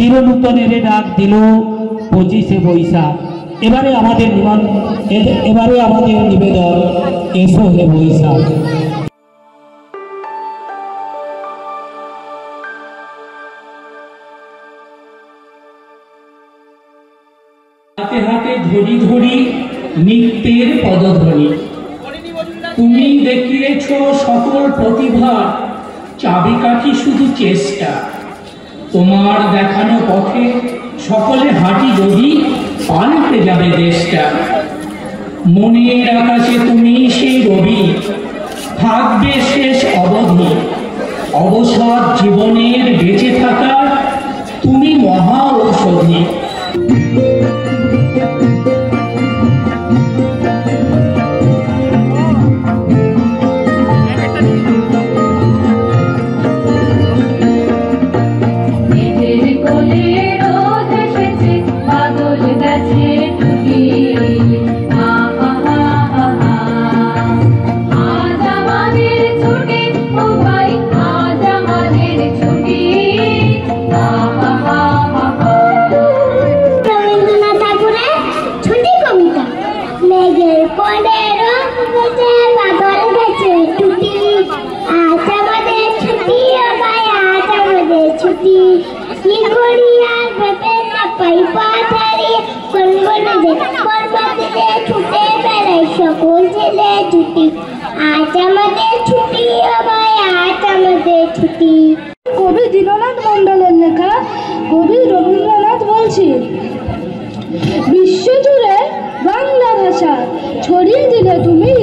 চিরনূতনের ডাক দিল 25শে বৈশাখ। এবারে আমাদের নিবেদন, এসো হে বৈশাখ। হাতে হাতে ধরি ধরি নিত্যের পদধ্বনি, তুমি দেখিয়েছ সকল প্রতিভা, চাবিকাঠি শুধু চেষ্টা। তোমার দেখানো পথে সকলে হাঁটি যদি, পাল্টে যাবে দেশটা। মনের আকাশে তুমি সেই রবি, থাকবে শেষ অবধি। অবসর জীবনের বেঁচে থাকার তুমি মহা ঔষধি। কবি দীননাথ মণ্ডলের লেখা, কবি রবীন্দ্রনাথ বলছি, বিশ্বজুড়ে বাংলা ভাষা ছড়িয়ে দিলে তুমি,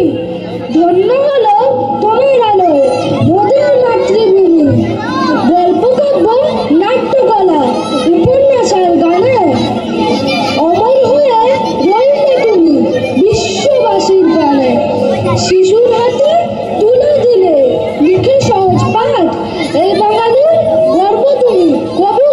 ধন্য হলো তোমার আলো মোদের মাতৃভূমি। গল্প কাব্য নাট্যকলা উপন্যাসের গানে অমর হয়ে রইলে তুমি বিশ্ববাসীর প্রাণে। শিশুর হাতে তুলে দিলে লিখে সহজ পাঠ, এই বাঙালির গর্ব তুমি কবি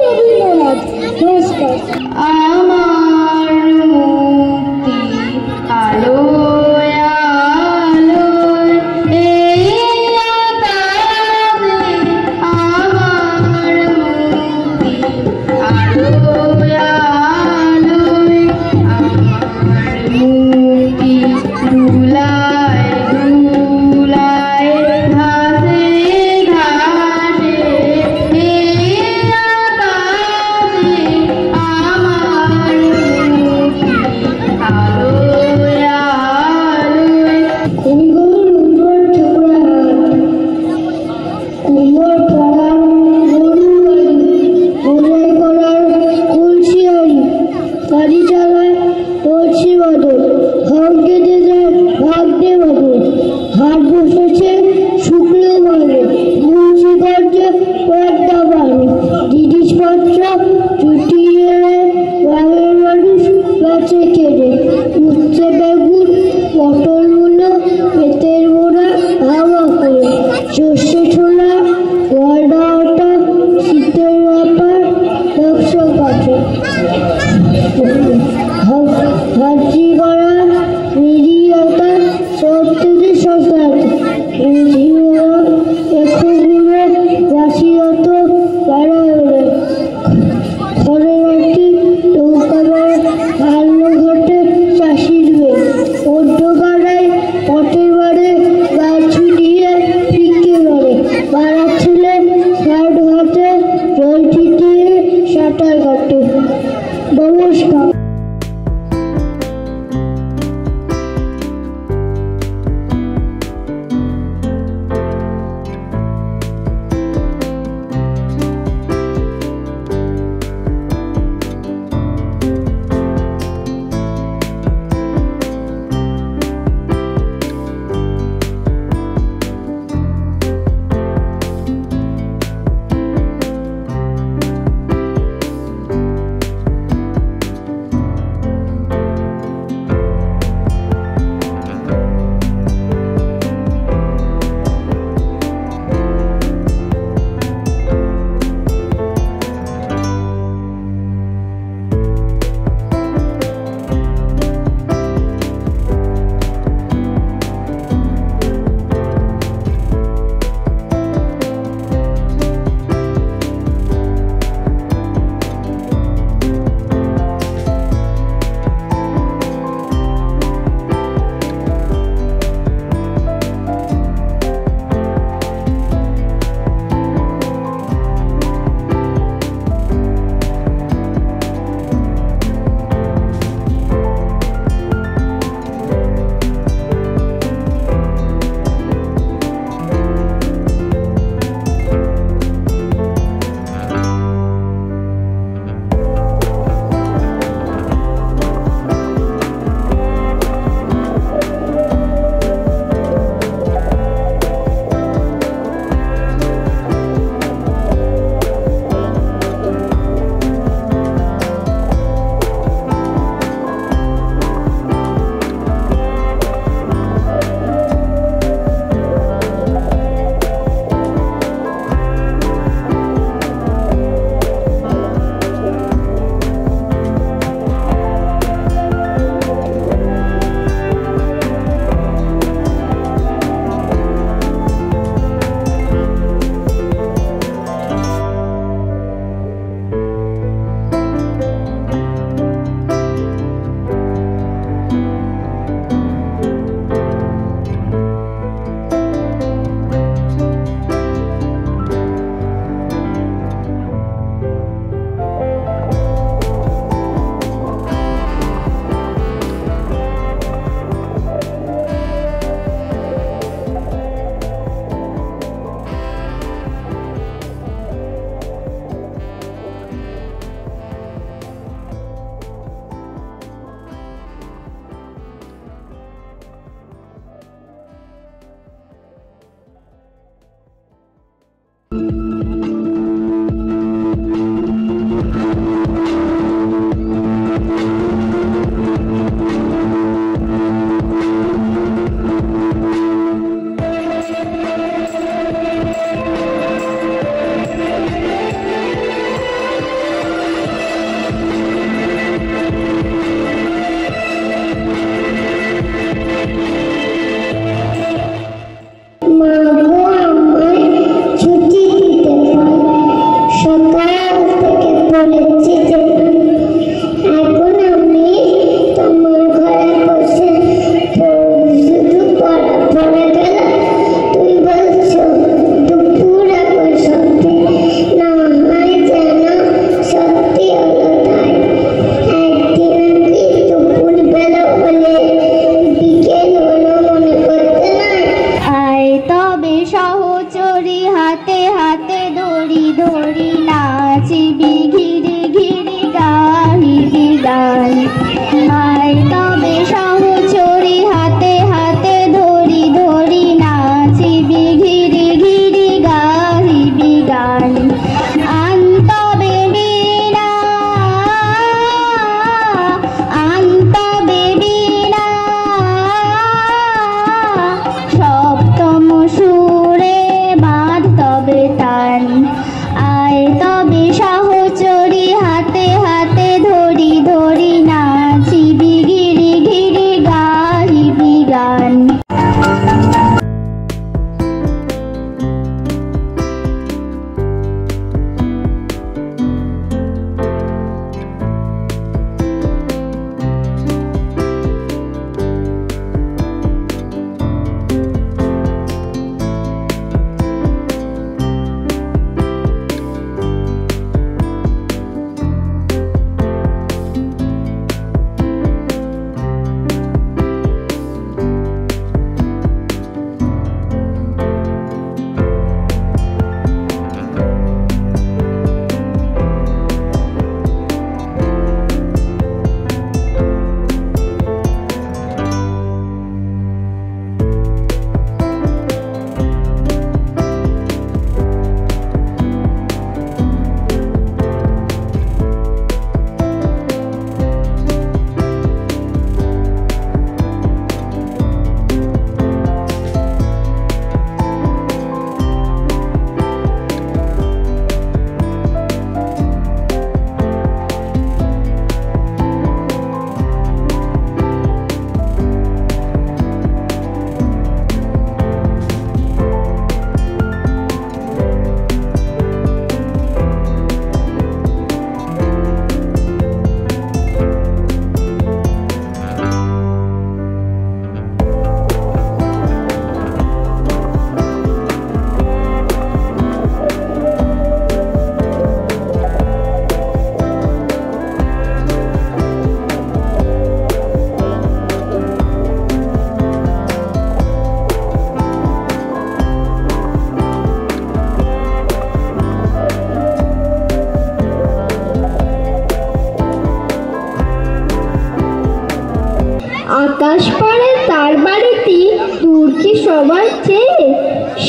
আকাশপাড়ে তার বাড়িতে দূর কি সবার চেয়ে,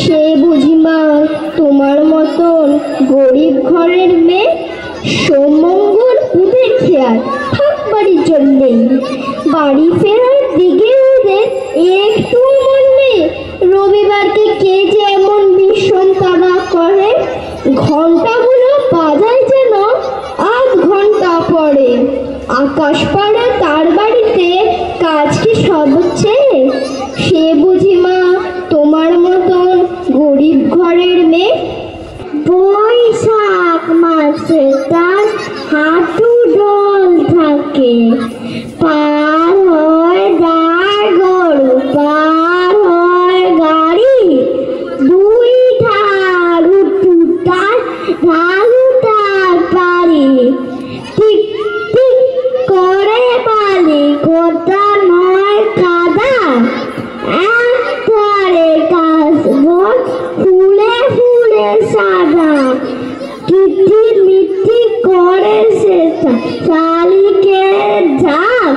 সে বুঝি মা তোমার মতন গরিব ঘরের মেয়ে। সোমঙ্গল ওদের খেয়াল থাক বাড়ির জন্যেই, বাড়ি ফেরার দিকে ওদের একটু মন নেই। রবিবারকে কে যে এমন ভীষণ তাড়া করে, ঘন্টাগুলো বাজায় যেন আধ ঘন্টা পরে। আকাশপাড়া তার বাড়িতে কাজ কি সব চেয়ে, সে বুঝি মা তোমার মতন গরিব ঘরের মেয়ে। বৈশাখ মাসে তার হাঁটু ডল থাকে, পার হয় দাঁড় গরু, পার হয় গাড়ি, দুই ঢালু টুটার ঢালু তার পারি, টিক টিক করে বালি গোটা নয় কাদা, এক ধারে গাছ বন ফুলে ফুলে সাদা, কিটি মিটি করে সে শালিকে ঝাঁক,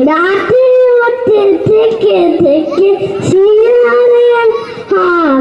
রাতে হতে থেকে থেকে শিয়ালের হাত,